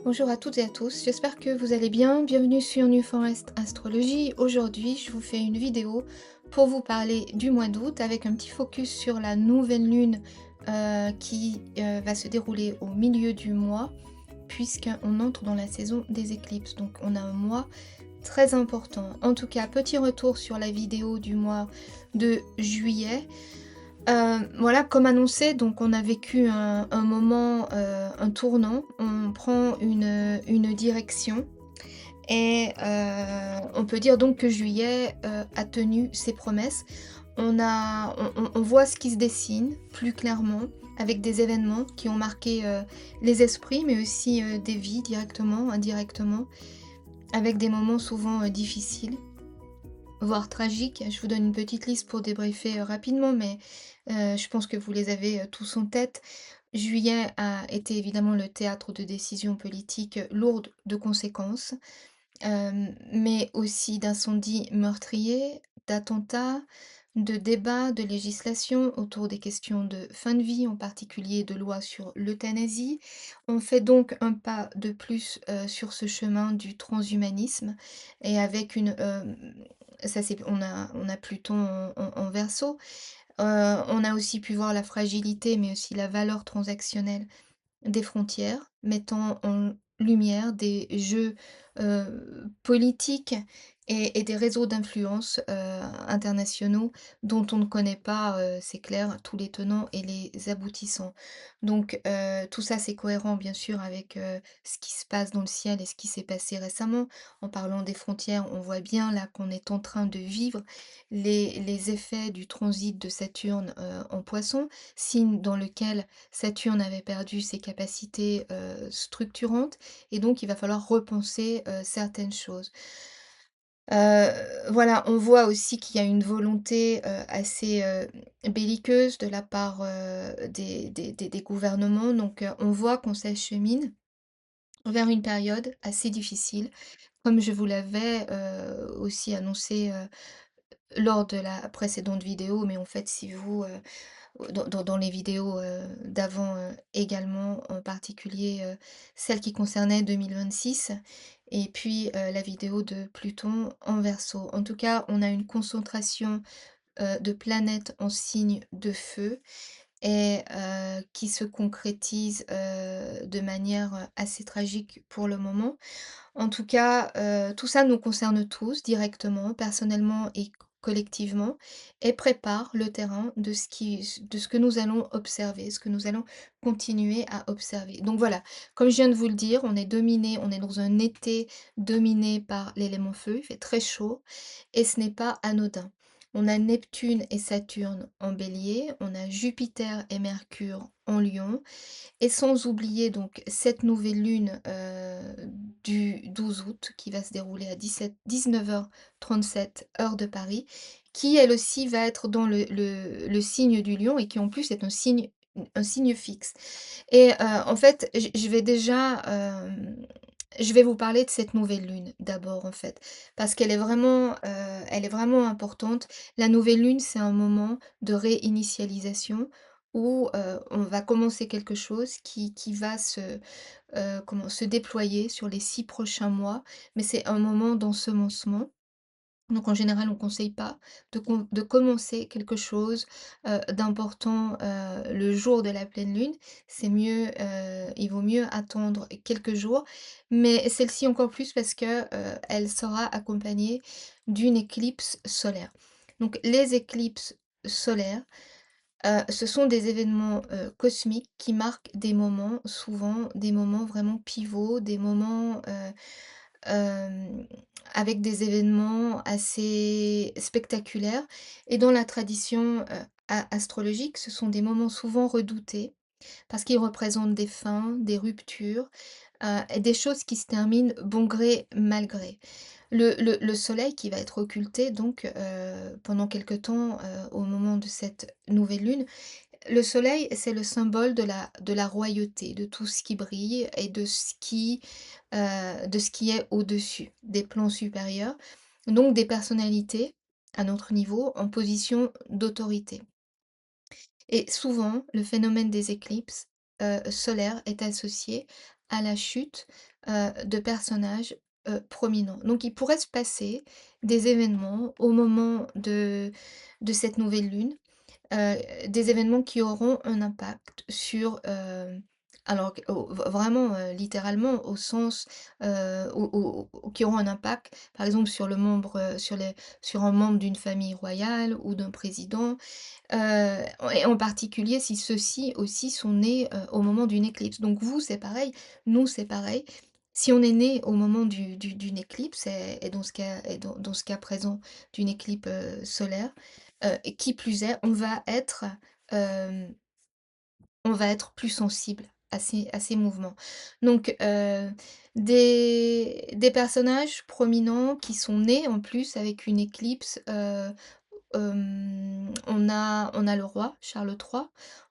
Bonjour à toutes et à tous, j'espère que vous allez bien. Bienvenue sur New Forest Astrologie. Aujourd'hui, je vous fais une vidéo pour vous parler du mois d'août avec un petit focus sur la nouvelle lune qui va se dérouler au milieu du mois puisqu'on entre dans la saison des éclipses. Donc on a un mois très important. En tout cas, petit retour sur la vidéo du mois de juillet. Voilà, comme annoncé, donc on a vécu un moment, un tournant. On prend une direction et on peut dire donc que juillet, a tenu ses promesses. On voit ce qui se dessine plus clairement avec des événements qui ont marqué, les esprits, mais aussi, des vies directement, indirectement, avec des moments souvent, difficiles, voire tragiques. Je vous donne une petite liste pour débriefer, rapidement, mais je pense que vous les avez, tous en tête. Juillet a été évidemment le théâtre de décisions politiques, lourdes de conséquences, mais aussi d'incendies meurtriers, d'attentats, de débats, de législation autour des questions de fin de vie, en particulier de lois sur l'euthanasie. On fait donc un pas de plus, sur ce chemin du transhumanisme et avec une, ça c'est on a Pluton en Verseau. On a aussi pu voir la fragilité, mais aussi la valeur transactionnelle des frontières, mettant en lumière des jeux, politiques et des réseaux d'influence, internationaux dont on ne connaît pas, c'est clair, tous les tenants et les aboutissants. Donc tout ça, c'est cohérent bien sûr avec, ce qui se passe dans le ciel et ce qui s'est passé récemment. En parlant des frontières, on voit bien là qu'on est en train de vivre les effets du transit de Saturne, en Poisson, signe dans lequel Saturne avait perdu ses capacités, structurantes et donc il va falloir repenser, certaines choses. Voilà, on voit aussi qu'il y a une volonté, assez, belliqueuse de la part, des gouvernements donc on voit qu'on s'achemine vers une période assez difficile, comme je vous l'avais, aussi annoncé, lors de la précédente vidéo, mais en fait si vous, dans les vidéos, d'avant, également, en particulier, celle qui concernait 2026 et puis, la vidéo de Pluton en Verseau. En tout cas, on a une concentration, de planètes en signe de feu et qui se concrétise, de manière, assez tragique pour le moment. En tout cas, tout ça nous concerne tous directement, personnellement et collectivement et prépare le terrain de ce que nous allons observer, ce que nous allons continuer à observer. Donc voilà, comme je viens de vous le dire, on est dans un été dominé par l'élément feu, il fait très chaud et ce n'est pas anodin. On a Neptune et Saturne en Bélier, on a Jupiter et Mercure en Lion et sans oublier donc cette nouvelle lune, du 12 août qui va se dérouler à 19h37 heure de Paris, qui elle aussi va être dans le signe du Lion et qui en plus est un signe fixe. Et en fait, je vais déjà, je vais vous parler de cette nouvelle lune d'abord en fait, parce elle est vraiment importante. La nouvelle lune, c'est un moment de réinitialisation où, on va commencer quelque chose qui va se déployer sur les 6 prochains mois, mais c'est un moment d'ensemencement. Donc en général, on ne conseille pas de commencer quelque chose, d'important, le jour de la pleine lune. C'est mieux, il vaut mieux attendre quelques jours, mais celle-ci encore plus parce que, elle sera accompagnée d'une éclipse solaire. Donc les éclipses solaires, ce sont des événements, cosmiques qui marquent des moments, souvent des moments vraiment pivots, des moments, hem, avec des événements assez spectaculaires et dans la tradition, astrologique, ce sont des moments souvent redoutés parce qu'ils représentent des fins, des ruptures, et des choses qui se terminent bon gré, mal gré. Le soleil qui va être occulté donc, pendant quelque temps, au moment de cette nouvelle lune. Le soleil, c'est le symbole de la royauté, de tout ce qui brille et de ce qui est au-dessus, des plans supérieurs, donc des personnalités, à notre niveau, en position d'autorité. Et souvent, le phénomène des éclipses, solaires est associé à la chute, de personnages, prominents. Donc il pourrait se passer des événements au moment de cette nouvelle lune, Heu, des événements qui auront un impact sur, alors q au v vraiment, littéralement au sens, qui auront un impact, par exemple sur le membre, sur un membre d'une famille royale ou d'un président, et en particulier si ceux-ci aussi sont nés, au moment d'une éclipse. Donc vous, c'est pareil, nous, c'est pareil. Si on est né au moment d'une éclipse et dans ce cas présent d'une éclipse, solaire, et qui plus est, hem, on va être plus sensible à ces mouvements. Donc des personnages prominents qui sont nés en plus avec une éclipse, on a le roi Charles III,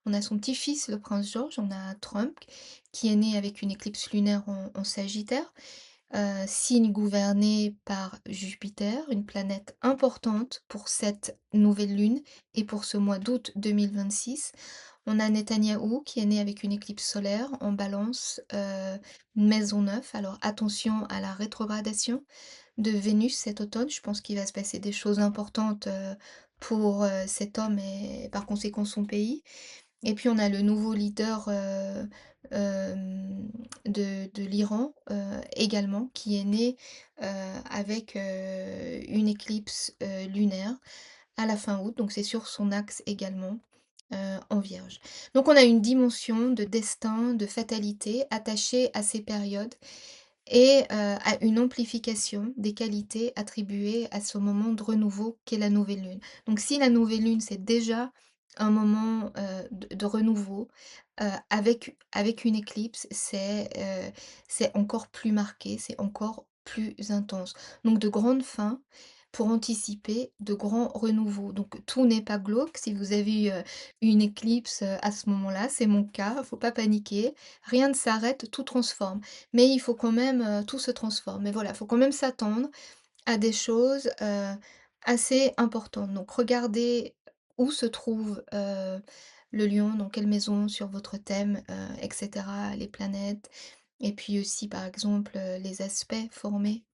on a son petit-fils le prince George, on a Trump qui est né avec une éclipse lunaire en Sagittaire, signe gouverné par Jupiter, une planète importante pour cette nouvelle lune et pour ce mois d'août 2026. On a Netanyahou qui est né avec une éclipse solaire en Balance, maison 9. Alors attention à la rétrogradation de Vénus cet automne. Je pense qu'il va se passer des choses importantes, pour, cet homme et par conséquent son pays. Et puis on a le nouveau leader, de l'Iran, également qui est né, avec, une éclipse, lunaire à la fin août, donc c'est sur son axe également, en Vierge. Donc on a une dimension de destin, de fatalité attachée à ces périodes et à une amplification des qualités attribuées à ce moment de renouveau qu'est la nouvelle lune. Donc si la nouvelle lune, c'est déjà un moment, de renouveau, avec une éclipse, c'est encore plus marqué, c'est encore plus intense. Donc de grandes fins pour anticiper de grands renouveaux. Donc tout n'est pas glauque. Si vous avez eu, une éclipse, à ce moment-là, c'est mon cas, faut pas paniquer. Rien ne s'arrête, tout transforme. Mais il faut quand même, tout se transforme. Mais voilà, il faut quand même s'attendre à des choses, assez importantes. Donc regardez où se trouve, le lion, dans quelle maison sur votre thème, et cetera, les planètes et puis aussi, par exemple, les aspects formés,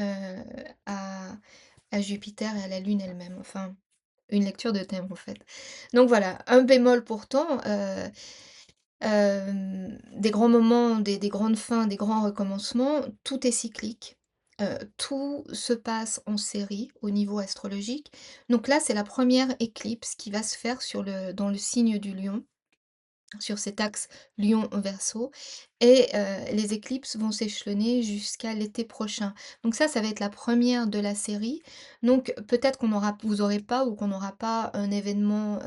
heu, à Jupiter et à la lune elle-même. Enfin, une lecture de thème, en fait. Donc voilà, un bémol pourtant, des grands moments, des grandes fins, des grands recommencements, tout est cyclique. Tout se passe en série au niveau astrologique. Donc là, c'est la première éclipse qui va se faire dans le signe du Lion sur cet axe Lion-Verseau et les éclipses vont s'échelonner jusqu'à l'été prochain. Donc ça va être la première de la série. Donc peut-être vous aurez pas ou qu'on n'aura pas un événement,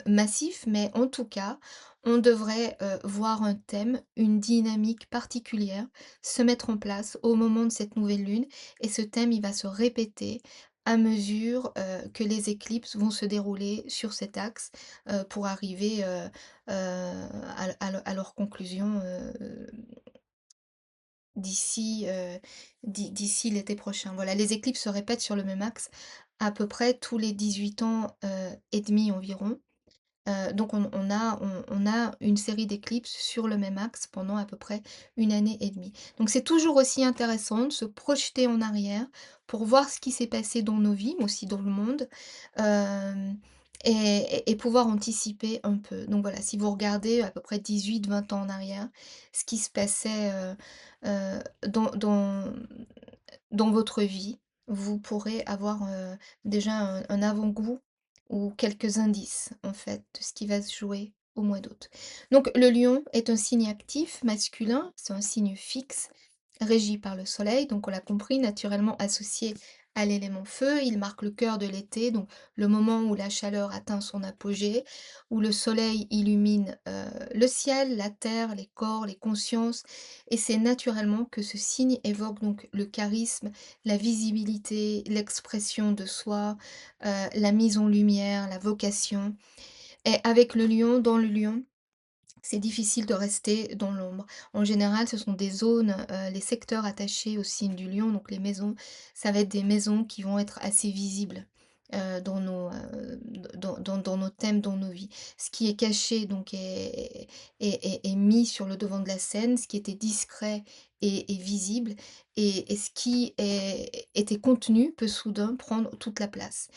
massif, mais en tout cas, on devrait, voir un thème, une dynamique particulière se mettre en place au moment de cette nouvelle lune et ce thème, il va se répéter à mesure, que les éclipses vont se dérouler sur cet axe, pour arriver, à leur conclusion, d'ici, d'ici l'été prochain. Voilà, les éclipses se répètent sur le même axe à peu près tous les 18 ans, et demi environ. Donc on a une série d'éclipses sur le même axe pendant à peu près une année et demie. Donc c'est toujours aussi intéressant de se projeter en arrière pour voir ce qui s'est passé dans nos vies, mais aussi dans le monde, hem et pouvoir anticiper un peu. Donc voilà, si vous regardez à peu près 18-20 ans en arrière, ce qui se passait, dans votre vie, vous pourrez avoir, déjà un avant-goût ou quelques indices, en fait, de ce qui va se jouer au mois d'août. Donc le lion est un signe actif, masculin, c'est un signe fixe, régi par le soleil, donc on l'a compris, naturellement associé à l'élément feu. Il marque le cœur de l'été, donc le moment où la chaleur atteint son apogée, où le soleil illumine, le ciel, la terre, les corps, les consciences et c'est naturellement que ce signe évoque donc le charisme, la visibilité, l'expression de soi, la mise en lumière, la vocation. Et avec le lion, dans le lion, c'est difficile de rester dans l'ombre. En général, ce sont des zones, les secteurs attachés au signe du lion, donc les maisons, ça va être des maisons qui vont être assez visibles. dans dans nos thèmes, dans nos vies. Ce qui est caché donc est mis sur le devant de la scène, ce qui était discret est visible et ce qui était contenu peut soudain prendre toute la place.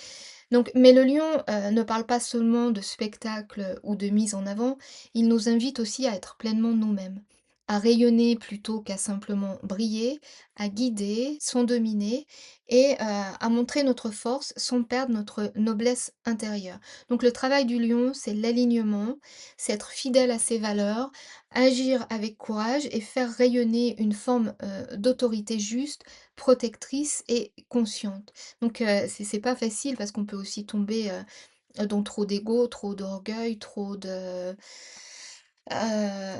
Donc mais le lion, ne parle pas seulement de spectacle ou de mise en avant, il nous invite aussi à être pleinement nous-mêmes, à rayonner plutôt qu'à simplement briller, à guider sans dominer et à montrer notre force sans perdre notre noblesse intérieure. Donc le travail du lion, c'est l'alignement, c'est être fidèle à ses valeurs, agir avec courage et faire rayonner une forme, d'autorité juste, protectrice et consciente. Donc c'est pas facile parce qu'on peut aussi tomber, dans trop d'ego, trop d'orgueil, trop de, heu,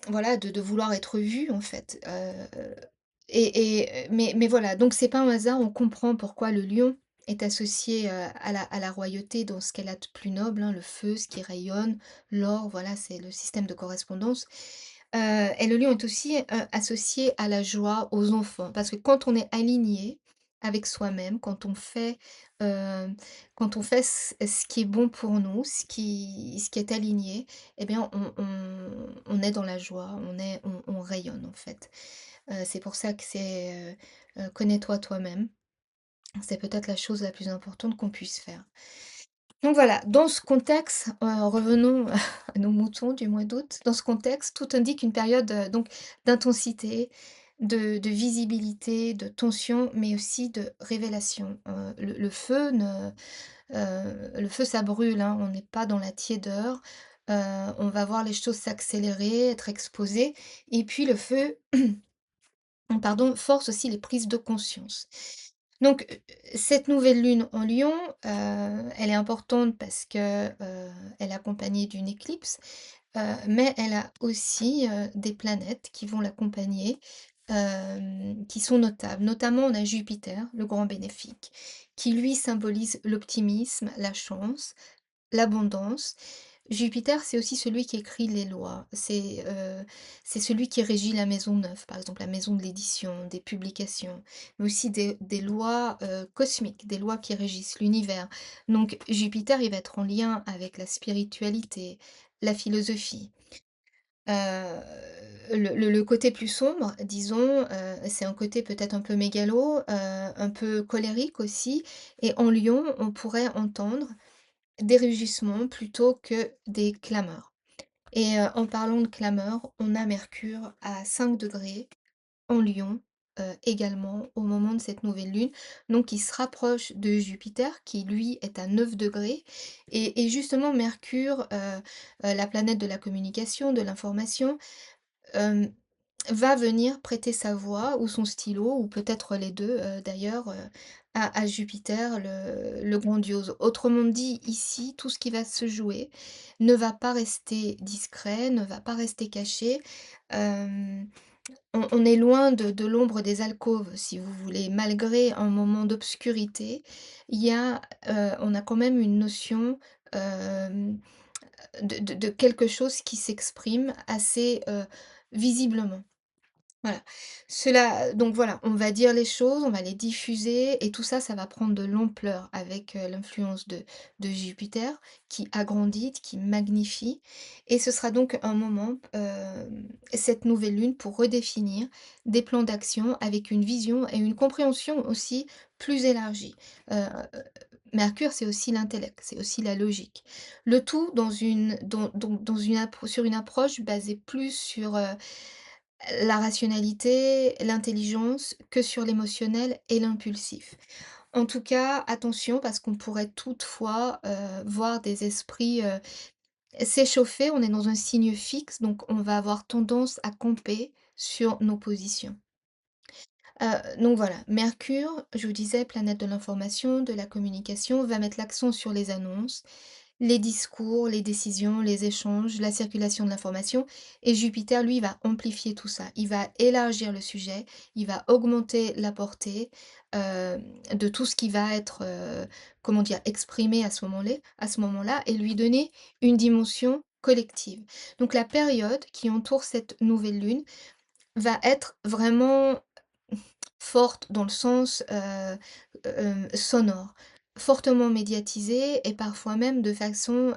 voilà, de vouloir être vu en fait, mais voilà, donc c'est pas un hasard, on comprend pourquoi le lion est associé, à la royauté dans ce qu'elle a de plus noble, hein, le feu, ce qui rayonne, l'or, voilà, c'est le système de correspondance. Et le lion est aussi, associé à la joie, aux enfants, parce que quand on est aligné avec soi-même, heu, quand on fait ce qui est bon pour nous, ce qui est aligné, eh bien on est dans la joie, on rayonne en fait. C'est pour ça que c'est, connais-toi toi-même. C'est peut-être la chose la plus importante qu'on puisse faire. Donc voilà, dans ce contexte, revenons à nos moutons du mois d'août. Dans ce contexte, tout indique une période, donc d'intensité, de visibilité, de tension, mais aussi de révélation. Le feu ça brûle, hein, on n'est pas dans la tiédeur, on va voir les choses s'accélérer, être exposées et puis le feu pardon, force aussi les prises de conscience. Donc, cette nouvelle lune en Lion, elle est importante parce que, elle est accompagnée d'une éclipse, mais elle a aussi, des planètes qui vont l'accompagner, qui sont notables. Notamment, on a Jupiter, le grand bénéfique, qui lui symbolise l'optimisme, la chance, l'abondance. Jupiter, c'est aussi celui qui écrit les lois. C'est celui qui régit la maison neuve, par exemple, la maison de l'édition, des publications, mais aussi des lois, cosmiques, des lois qui régissent l'univers. Donc Jupiter, il va être en lien avec la spiritualité, la philosophie. Le côté plus sombre, disons, c'est un côté peut-être un peu mégalo, un peu colérique aussi et en Lion, on pourrait entendre des rugissements plutôt que des clameurs et en parlant de clameurs, on a Mercure à 5 degrés en Lion, également au moment de cette nouvelle lune, donc il se rapproche de Jupiter qui lui est à 9 degrés et justement Mercure, la planète de la communication, de l'information, hem va venir prêter sa voix ou son stylo ou peut-être les 2 d'ailleurs, à Jupiter, le grandiose. Autrement dit, ici, tout ce qui va se jouer ne va pas rester discret, ne va pas rester caché. Hem, on est loin de l'ombre des alcôves, si vous voulez. Malgré un moment d'obscurité, il y a, on a quand même une notion, hem, de quelque chose qui s'exprime assez, visiblement. Voilà. Cela donc voilà, on va dire les choses, on va les diffuser et tout ça, ça va prendre de l'ampleur avec, l'influence de Jupiter qui agrandit, qui magnifie et ce sera donc un moment, cette nouvelle lune pour redéfinir des plans d'action avec une vision et une compréhension aussi plus élargie. Heu, Mercure, c'est aussi l'intellect, c'est aussi la logique. Le tout dans une sur une approche basée plus sur, la rationalité, l'intelligence, que sur l'émotionnel et l'impulsif. En tout cas, attention parce qu'on pourrait toutefois, voir des esprits, s'échauffer. On est dans un signe fixe, donc on va avoir tendance à camper sur nos positions. Donc voilà, Mercure, je vous disais, planète de l'information, de la communication, va mettre l'accent sur les annonces, les discours, les décisions, les échanges, la circulation de l'information et Jupiter, lui, va amplifier tout ça. Il va élargir le sujet, il va augmenter la portée, de tout ce qui va être, comment dire? Exprimé à ce moment-là et lui donner une dimension collective. Donc la période qui entoure cette nouvelle lune va être vraiment forte dans le sens, sonore. fortement médiatisés et parfois même de façon,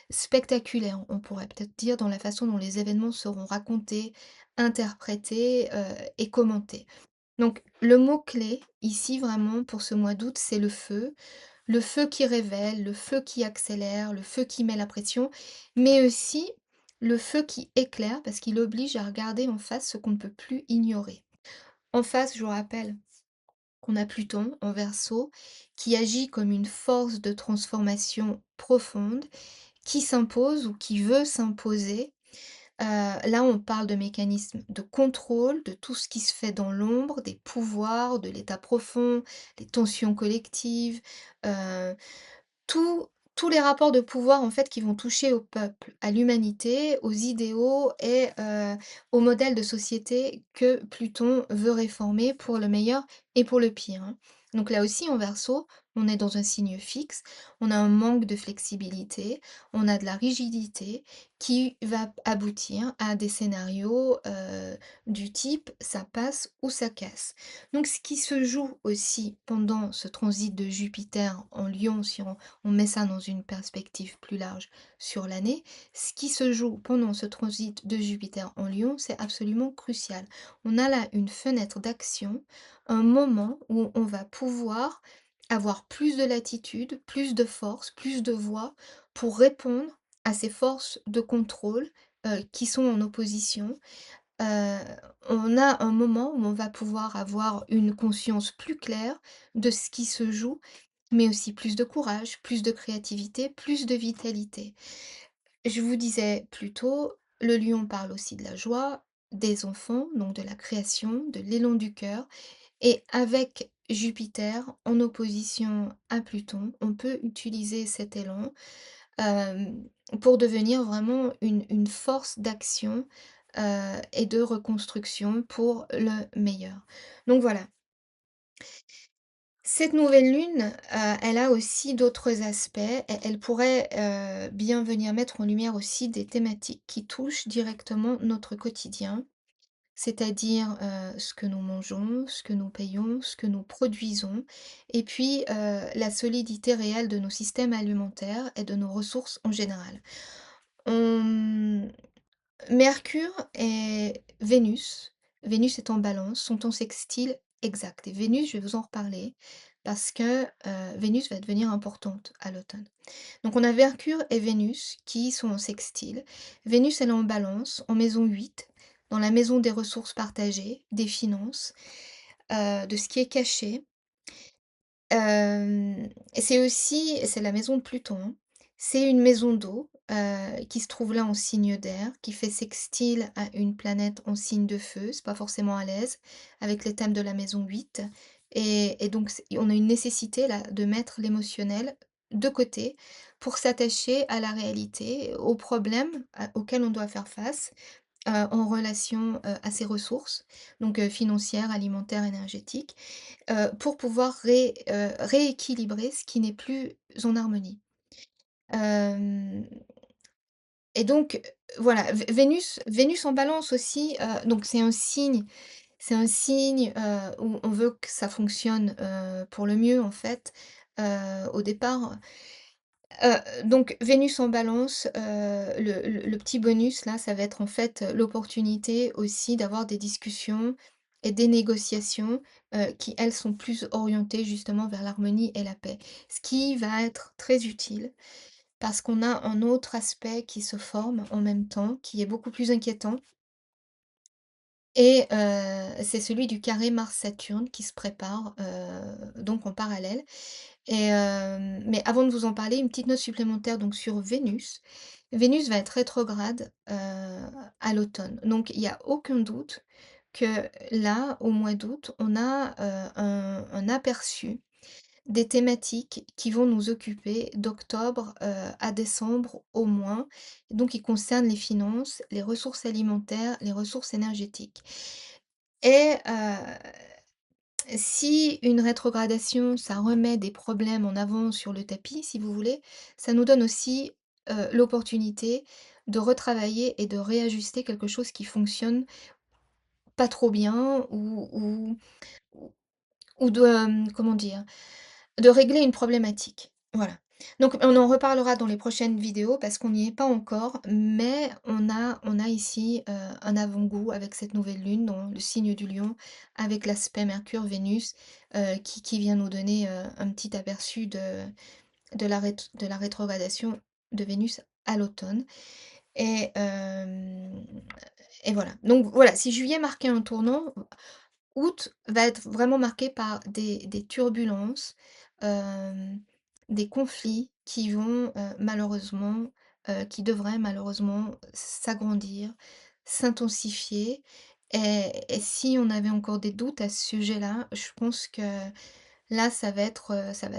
spectaculaire. On pourrait peut-être dire dans la façon dont les événements seront racontés, interprétés, et commentés. Donc le mot-clé ici vraiment pour ce mois d'août, c'est le feu. Le feu qui révèle, le feu qui accélère, le feu qui met la pression, mais aussi le feu qui éclaire parce qu'il oblige à regarder en face ce qu'on ne peut plus ignorer. En face, je vous rappelle qu'on a Pluton en Verseau qui agit comme une force de transformation profonde qui s'impose ou qui veut s'imposer. Là, on parle de mécanismes de contrôle, de tout ce qui se fait dans l'ombre, des pouvoirs, de l'état profond, des tensions collectives, heu tous tous les rapports de pouvoir, en fait, qui vont toucher au peuple, à l'humanité, aux idéaux et au modèle de société que Pluton veut réformer pour le meilleur et pour le pire, hein. Donc là aussi, en Verseau, on est dans un signe fixe, on a un manque de flexibilité, on a de la rigidité qui va aboutir à des scénarios, du type: «Ça passe ou ça casse». Donc ce qui se joue aussi pendant ce transit de Jupiter en Lion, si on met ça dans une perspective plus large sur l'année, ce qui se joue pendant ce transit de Jupiter en Lion, c'est absolument crucial. On a là une fenêtre d'action, un moment où on va pouvoir avoir plus de latitude, plus de force, plus de voix pour répondre à ces forces de contrôle qui sont en opposition. Heu, on a un moment où on va pouvoir avoir une conscience plus claire de ce qui se joue, mais aussi plus de courage, plus de créativité, plus de vitalité. Je vous disais plus tôt, le lion parle aussi de la joie, des enfants, donc de la création, de l'élan du cœur et avec Jupiter en opposition à Pluton, on peut utiliser cet élan, pour devenir vraiment une force d'action, et de reconstruction pour le meilleur. Donc voilà, cette nouvelle lune, elle a aussi d'autres aspects. Elle pourrait, bien venir mettre en lumière aussi des thématiques qui touchent directement notre quotidien, c'est-à-dire, ce que nous mangeons, ce que nous payons, ce que nous produisons et puis, la solidité réelle de nos systèmes alimentaires et de nos ressources en général. On Mercure et Vénus est en Balance, sont en sextile exact et Vénus, je vais vous en reparler parce que, Vénus va devenir importante à l'automne. Donc on a Mercure et Vénus qui sont en sextile. Vénus, elle est en Balance, en maison 8, dans la maison des ressources partagées, des finances, de ce qui est caché. Et c'est la maison de Pluton, hein. C'est une maison d'eau, qui se trouve là en signe d'air, qui fait sextile à une planète en signe de feu. C'est pas forcément à l'aise avec les thèmes de la maison 8 et donc on a une nécessité là de mettre l'émotionnel de côté pour s'attacher à la réalité, aux problèmes auxquels on doit faire face, en relation, à ses ressources, donc financières, alimentaires, énergétiques. Pour pouvoir rééquilibrer ce qui n'est plus en harmonie. Hem et donc, voilà, Vénus en Balance aussi, donc c'est un signe, où on veut que ça fonctionne, pour le mieux en fait, au départ. Donc Vénus en Balance, le petit bonus là, ça va être en fait, l'opportunité aussi d'avoir des discussions et des négociations, qui elles sont plus orientées justement vers l'harmonie et la paix. Ce qui va être très utile parce qu'on a un autre aspect qui se forme en même temps, qui est beaucoup plus inquiétant et c'est celui du carré Mars-Saturne qui se prépare, donc en parallèle. Mais avant de vous en parler, une petite note supplémentaire donc sur Vénus. Vénus va être rétrograde, à l'automne. Donc il y a aucun doute que là, au mois d'août, on a, un aperçu des thématiques qui vont nous occuper d'octobre, à décembre au moins. Donc qui concernent les finances, les ressources alimentaires, les ressources énergétiques. Et si une rétrogradation, ça remet des problèmes en avant sur le tapis, si vous voulez, ça nous donne aussi, l'opportunité de retravailler et de réajuster quelque chose qui fonctionne pas trop bien ou ou de, comment dire? De régler une problématique, voilà. Donc on en reparlera dans les prochaines vidéos parce qu'on n'y est pas encore, mais on a ici, un avant-goût avec cette nouvelle lune dans le signe du Lion, avec l'aspect Mercure-Vénus, qui vient nous donner, un petit aperçu de la rétrogradation de Vénus à l'automne et et voilà. Donc voilà, si juillet marquait un tournant, août va être vraiment marqué par des turbulences, hem, des conflits qui vont, malheureusement, qui devraient malheureusement s'agrandir, s'intensifier et si on avait encore des doutes à ce sujet-là, je pense que là, ça va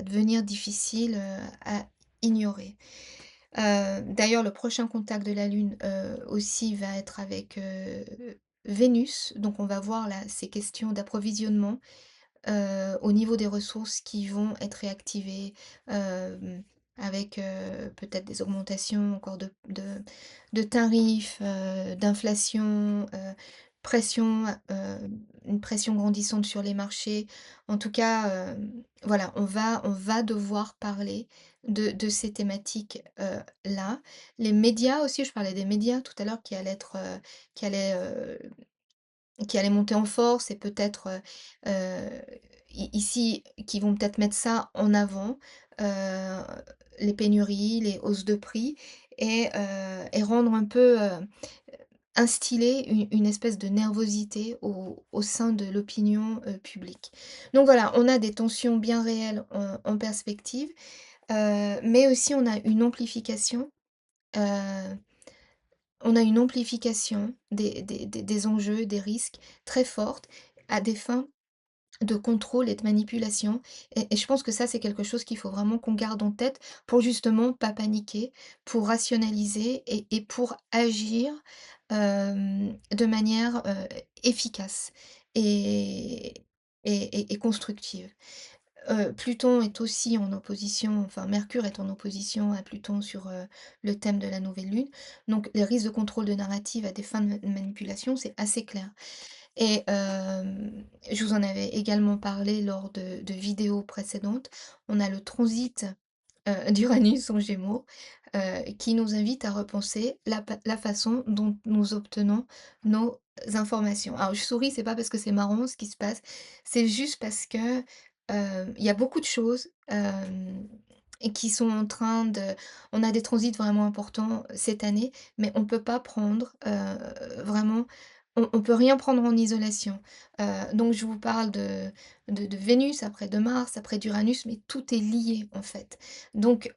devenir difficile, à ignorer. D'ailleurs, le prochain contact de la Lune, aussi va être avec, Vénus, donc on va voir là ces questions d'approvisionnement, au niveau des ressources qui vont être réactivées, avec, peut-être des augmentations encore de tarifs, d'inflation, pression, une pression grandissante sur les marchés. En tout cas, voilà, on va devoir parler de ces thématiques, là. Les médias aussi, je parlais des médias tout à l'heure qui allaient, qui allaient monter en force et peut-être, ici, qui vont peut-être mettre ça en avant, heu, les pénuries, les hausses de prix et rendre un peu, instiller une espèce de nervosité au sein de l'opinion, publique. Donc voilà, on a des tensions bien réelles en perspective, mais aussi heu, on a une amplification des enjeux, des risques très fortes à des fins de contrôle et de manipulation et je pense que ça, c'est quelque chose qu'il faut vraiment qu'on garde en tête pour justement pas paniquer, pour rationaliser et pour agir, de manière, efficace et et constructive. Pluton est aussi en opposition, enfin Mercure est en opposition à Pluton sur, le thème de la nouvelle lune. Donc les risques de contrôle de narrative à des fins de manipulation, c'est assez clair. Et je vous en avais également parlé lors de vidéos précédentes. On a le transit, d'Uranus en Gémeaux, qui nous invite à repenser la façon dont nous obtenons nos informations. Alors je souris, c'est pas parce que c'est marrant ce qui se passe, c'est juste parce que, il y a beaucoup de choses, et qui sont en train de on a des transits vraiment importants cette année, mais on peut pas prendre, vraiment on peut rien prendre en isolation. Donc je vous parle de Vénus, après de Mars, après d'Uranus, mais tout est lié en fait. Donc,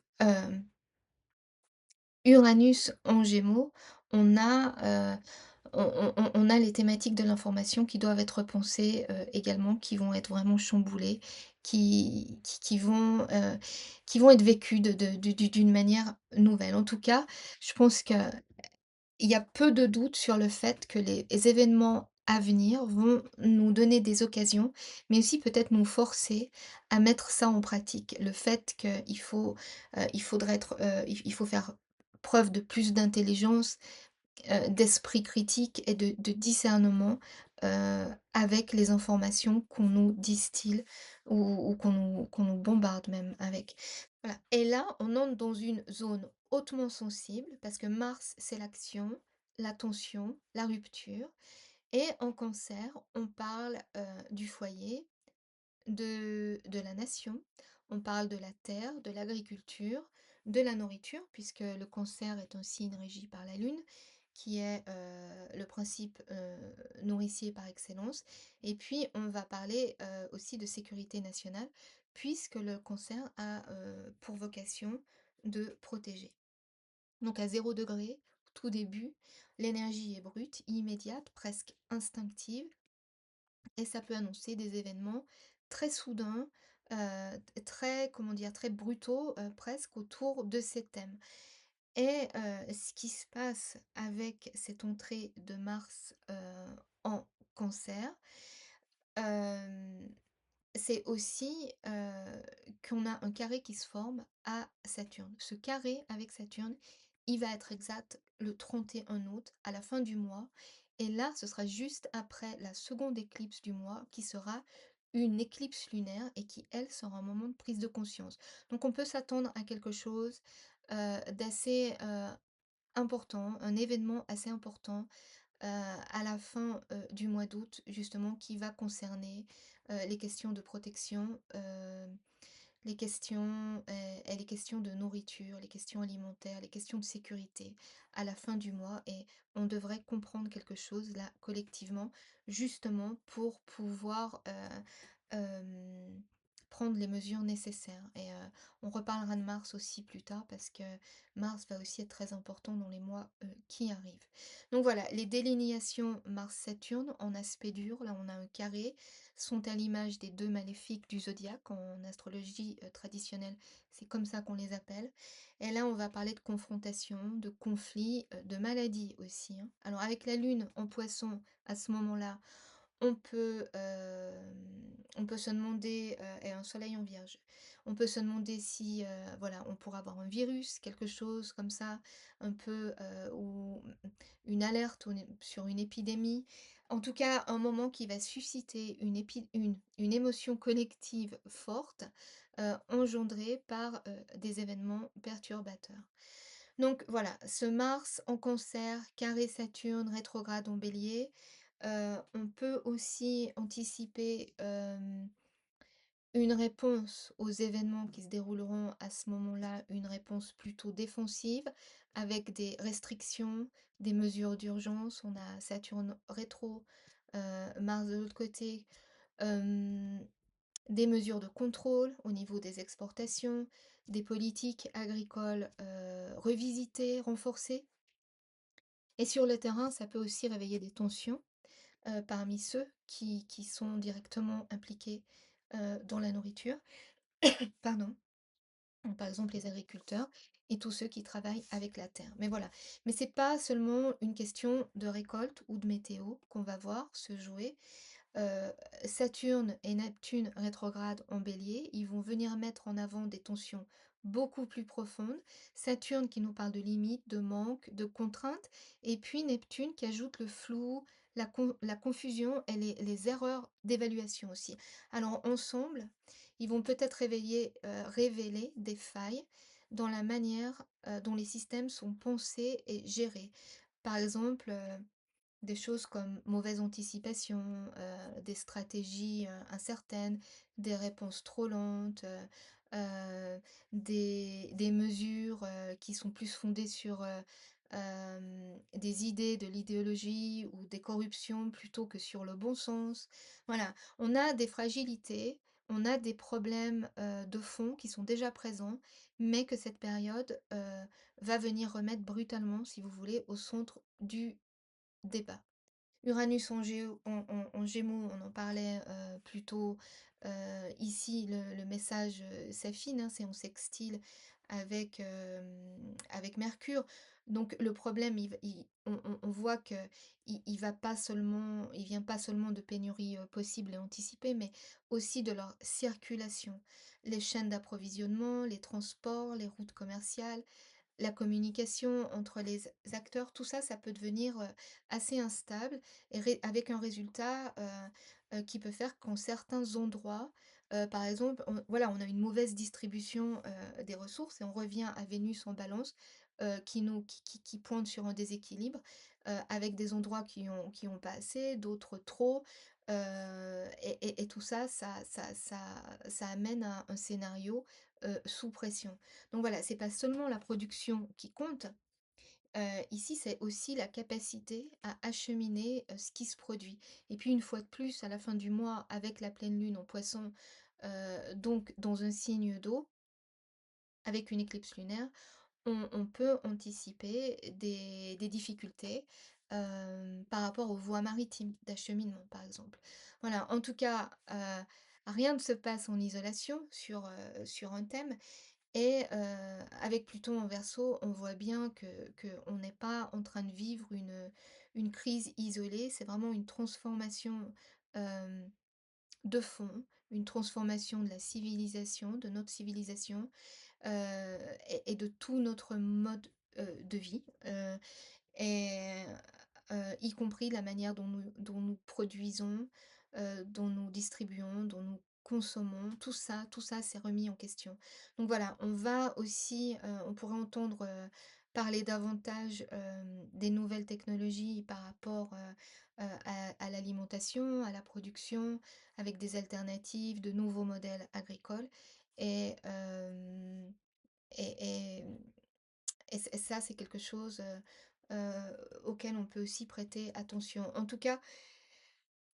Uranus en Gémeaux, on a, on a les thématiques de l'information qui doivent être repensées, également, qui vont être vraiment chamboulées, qui vont être vécues d'une manière nouvelle. En tout cas, je pense que il y a peu de doute sur le fait que les événements à venir vont nous donner des occasions, mais aussi peut-être nous forcer à mettre ça en pratique. Le fait qu'il faut, il faudrait être, il faut faire preuve de plus d'intelligence, d'esprit critique et de discernement, avec les informations qu'on nous distille ou qu'on nous bombarde même avec. Voilà et là, on entre dans une zone hautement sensible parce que Mars, c'est l'action, la tension, la rupture et en Cancer, on parle, du foyer, de la nation, on parle de la terre, de l'agriculture, de la nourriture, puisque le cancer est un signe régi par la lune, qui est le principe nourricier par excellence. Et puis, on va parler aussi de sécurité nationale, puisque le cancer a pour vocation de protéger. Donc à 0 degré, tout début, l'énergie est brute, immédiate, presque instinctive et ça peut annoncer des événements très soudains, très, comment dire, très brutaux, presque autour de ces thèmes. Et ce qui se passe avec cette entrée de Mars, en Cancer, hem, c'est aussi, qu'on a un carré qui se forme à Saturne. Ce carré avec Saturne, il va être exact le 31 août, à la fin du mois et là, ce sera juste après la seconde éclipse du mois qui sera une éclipse lunaire et qui, elle, sera un moment de prise de conscience. Donc on peut s'attendre à quelque chose, d'assez, important, un événement assez important, à la fin, du mois d'août justement qui va concerner, les questions de protection, les questions, et les questions de nourriture, les questions alimentaires, les questions de sécurité à la fin du mois et on devrait comprendre quelque chose là collectivement, justement pour pouvoir, prendre les mesures nécessaires et on reparlera de Mars aussi plus tard parce que Mars va aussi être très important dans les mois, qui arrivent. Donc voilà, les délignations Mars-Saturne en aspect dur, là on a un carré, sont à l'image des 2 maléfiques du zodiaque. En astrologie, traditionnelle, c'est comme ça qu'on les appelle. Et là, on va parler de confrontation, de conflits, de maladies aussi, hein. Alors avec la lune en Poisson, à ce moment-là, on peut se demander, et un soleil en Vierge, on peut se demander si, voilà, on pourrait avoir un virus, quelque chose comme ça, un peu, ou une alerte ou sur une épidémie. En tout cas, un moment qui va susciter une émotion collective forte, engendrée par, des événements perturbateurs. Donc voilà, ce Mars en Cancer, carré Saturne, rétrograde en Bélier, on peut aussi anticiper, une réponse aux événements qui se dérouleront à ce moment-là, une réponse plutôt défensive avec des restrictions, des mesures d'urgence. On a Saturne rétro, Mars de l'autre côté, hem, des mesures de contrôle au niveau des exportations, des politiques agricoles, revisitées, renforcées et sur le terrain, ça peut aussi réveiller des tensions, parmi ceux qui sont directement impliqués, dans la nourriture. Pardon. Par exemple, les agriculteurs et tous ceux qui travaillent avec la terre. Mais voilà. Mais c'est pas seulement une question de récolte ou de météo qu'on va voir se jouer. Heu, Saturne et Neptune rétrogrades en Bélier, ils vont venir mettre en avant des tensions beaucoup plus profondes. Saturne qui nous parle de limites, de manque, de contraintes et puis Neptune qui ajoute le flou, la confusion et les erreurs d'évaluation aussi. Alors ensemble, ils vont peut-être révéler des failles dans la manière, dont les systèmes sont pensés et gérés. Par exemple, des choses comme mauvaise anticipation, des stratégies, incertaines, des réponses trop lentes, des mesures, qui sont plus fondées sur, des idées de l'idéologie ou des corruptions plutôt que sur le bon sens. Voilà, on a des fragilités, on a des problèmes, de fond qui sont déjà présents, mais que cette période, va venir remettre brutalement, si vous voulez, au centre du débat. Uranus en Gémeaux, on en parlait, plus tôt, ici le message, s'affine, hein, c'est en sextile avec Mercure. Donc le problème, il va il on voit qu'il il va pas seulement il vient pas seulement de pénuries, possibles et anticipées, mais aussi de leur circulation. Les chaînes d'approvisionnement, les transports, les routes commerciales, la communication entre les acteurs, tout ça, ça peut devenir, assez instable et avec un résultat, qui peut faire qu'en certains endroits, par exemple, on a une mauvaise distribution, des ressources et on revient à Vénus en Balance, qui pointe sur un déséquilibre, avec des endroits qui ont pas assez, d'autres trop, et tout ça, ça amène à un scénario, sous pression. Donc voilà, c'est pas seulement la production qui compte, ici, c'est aussi la capacité à acheminer, ce qui se produit et puis une fois de plus, à la fin du mois, avec la pleine lune en Poisson, donc dans un signe d'eau, avec une éclipse lunaire, on peut anticiper des difficultés, par rapport aux voies maritimes d'acheminement, par exemple. Voilà, en tout cas, rien ne se passe en isolation sur un thème et avec Pluton en Verseau, on voit bien que on n'est pas en train de vivre une crise isolée, c'est vraiment une transformation, hem, de fond, une transformation de la civilisation, de notre civilisation, et de tout notre mode, de vie, et y compris la manière dont nous produisons, dont nous distribuons, dont nous consommons, tout ça s'est remis en question. Donc voilà, on va aussi, on pourrait entendre, parler davantage, des nouvelles technologies par rapport, à l'alimentation, à la production, avec des alternatives, de nouveaux modèles agricoles et hem et et ça, c'est quelque chose, auquel on peut aussi prêter attention. En tout cas,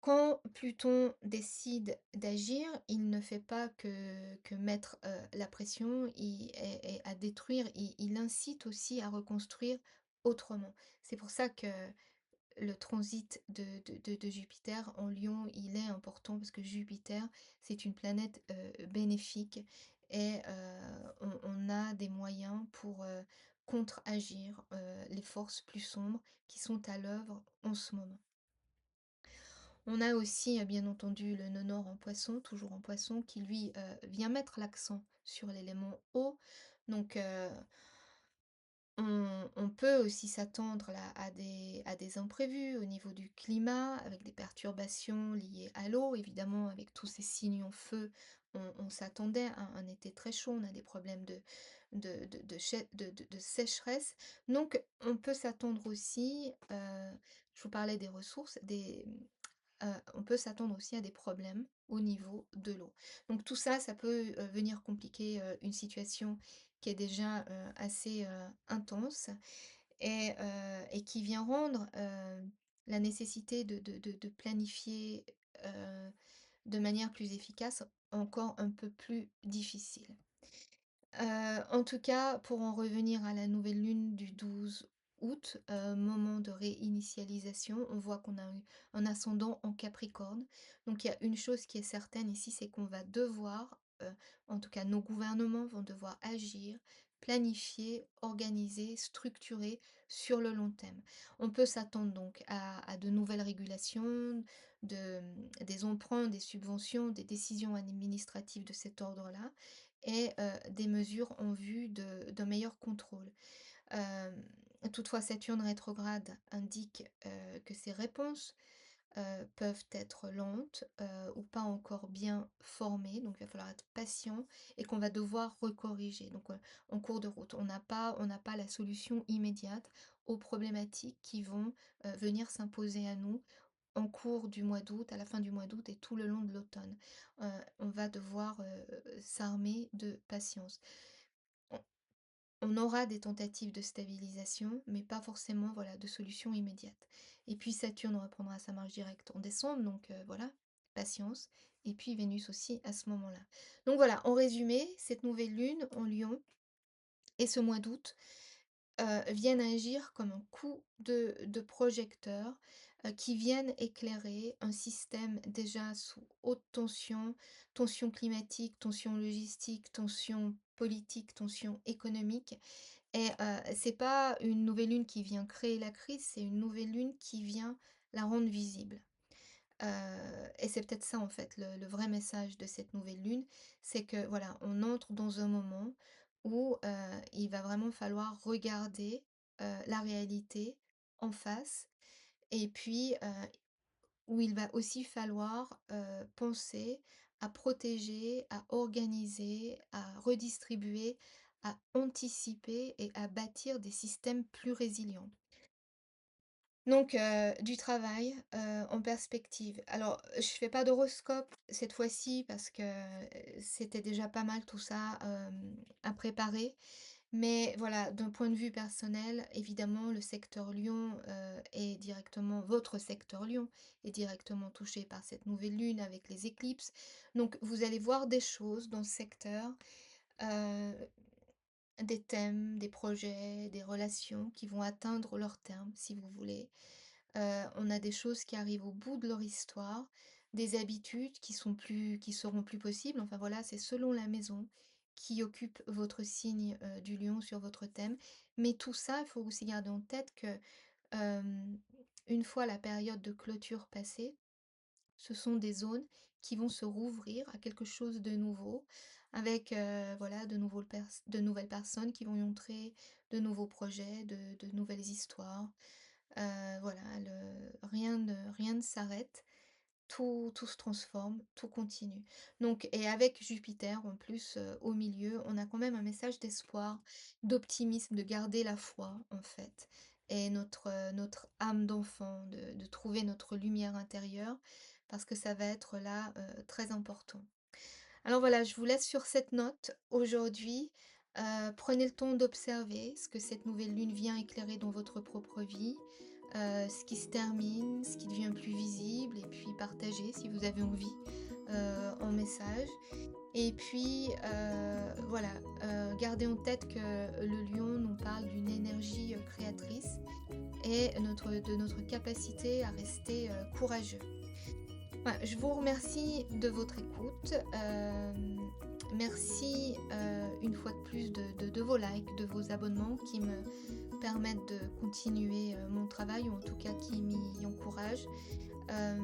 quand Pluton décide d'agir, il ne fait pas que mettre, la pression et à détruire, il incite aussi à reconstruire autrement. C'est pour ça que le transit de Jupiter en Lion, il est important parce que Jupiter, c'est une planète, bénéfique et on a des moyens pour, contre-agir, les forces plus sombres qui sont à l'œuvre en ce moment. On a aussi, bien entendu, le nœud nord en Poisson, toujours en Poisson, qui lui, vient mettre l'accent sur l'élément eau. Donc, on peut aussi s'attendre là à des imprévus au niveau du climat, avec des perturbations liées à l'eau. Évidemment, avec tous ces signes en feu, on s'attendait à un été très chaud. On a des problèmes de sécheresse. Donc, on peut s'attendre aussi, je vous parlais des ressources, on peut s'attendre aussi à des problèmes au niveau de l'eau. Donc tout ça, ça peut, venir compliquer, une situation qui est déjà, assez, intense et qui vient rendre, la nécessité de planifier, heu, de manière plus efficace encore un peu plus difficile. En tout cas, pour en revenir à la nouvelle lune du 12 août, moment de réinitialisation, on voit qu'on a eu un ascendant en Capricorne. Donc il y a une chose qui est certaine ici, c'est qu'on va devoir, en tout cas nos gouvernements vont devoir agir, planifier, organiser, structurer sur le long terme. On peut s'attendre donc à de nouvelles régulations, des emprunts, des subventions, des décisions administratives de cet ordre-là et des mesures en vue d'un meilleur contrôle. Hem, Toutefois, Saturne rétrograde indique, que ces réponses, peuvent être lentes, ou pas encore bien formées, donc il va falloir être patient et qu'on va devoir recorriger, donc en cours de route. On n'a pas la solution immédiate aux problématiques qui vont, venir s'imposer à nous en cours du mois d'août, à la fin du mois d'août et tout le long de l'automne. On va devoir, s'armer de patience. On on aura des tentatives de stabilisation, mais pas forcément, voilà, de solution immédiate. Et puis Saturne reprendra sa marche directe en décembre, donc voilà, patience. Et puis Vénus aussi à ce moment-là. Donc voilà, en résumé, cette nouvelle lune en Lion et ce mois d'août viennent agir comme un coup de projecteur, qui viennent éclairer un système déjà sous haute tension, tension climatique, tension logistique, tension politique, tension économique et c'est pas une nouvelle lune qui vient créer la crise, c'est une nouvelle lune qui vient la rendre visible. Et c'est peut-être ça en fait le vrai message de cette nouvelle lune, c'est que voilà, on entre dans un moment où, il va vraiment falloir regarder, la réalité en face et puis, où il va aussi falloir, penser à protéger, à organiser, à redistribuer, à anticiper et à bâtir des systèmes plus résilients. Donc, du travail, en perspective. Alors, je fais pas d'horoscope cette fois-ci parce que, c'était déjà pas mal tout ça, à préparer. Mais voilà, d'un point de vue personnel, évidemment, le secteur Lion, est directement votre secteur Lion est directement touché par cette nouvelle lune avec les éclipses. Donc vous allez voir des choses dans ce secteur, heu, des thèmes, des projets, des relations qui vont atteindre leur terme, si vous voulez. On a des choses qui arrivent au bout de leur histoire, des habitudes qui seront plus possibles. Enfin voilà, c'est selon la maison qui occupe votre signe, du lion sur votre thème. Mais tout ça, il faut aussi garder en tête que, hem, une fois la période de clôture passée, ce sont des zones qui vont se rouvrir à quelque chose de nouveau avec, voilà, de nouvelles personnes qui vont y entrer, de nouveaux projets, de nouvelles histoires. Voilà, rien ne s'arrête tout se transforme, tout continue. Donc et avec Jupiter en plus, au milieu, on a quand même un message d'espoir, d'optimisme, de garder la foi en fait et notre âme d'enfant, de trouver notre lumière intérieure parce que ça va être là, très important. Alors voilà, je vous laisse sur cette note aujourd'hui. Prenez le temps d'observer ce que cette nouvelle lune vient éclairer dans votre propre vie, ce qui se termine, ce qui devient plus visible et puis partagez si vous avez envie, en message. Et puis, voilà, gardez en tête que le lion nous parle d'une énergie, créatrice et de notre capacité à rester, courageux. Voilà, je vous remercie de votre écoute. Merci une fois de plus de vos likes, de vos abonnements qui me permettent de continuer mon travail ou en tout cas qui m'y encouragent. Euh,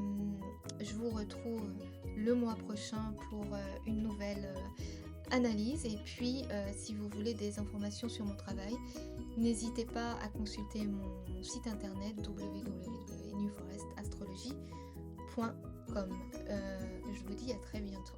je vous retrouve le mois prochain pour une nouvelle analyse et puis si vous voulez des informations sur mon travail, n'hésitez pas à consulter mon site internet www.newforestastrology.com. Je vous dis à très bientôt.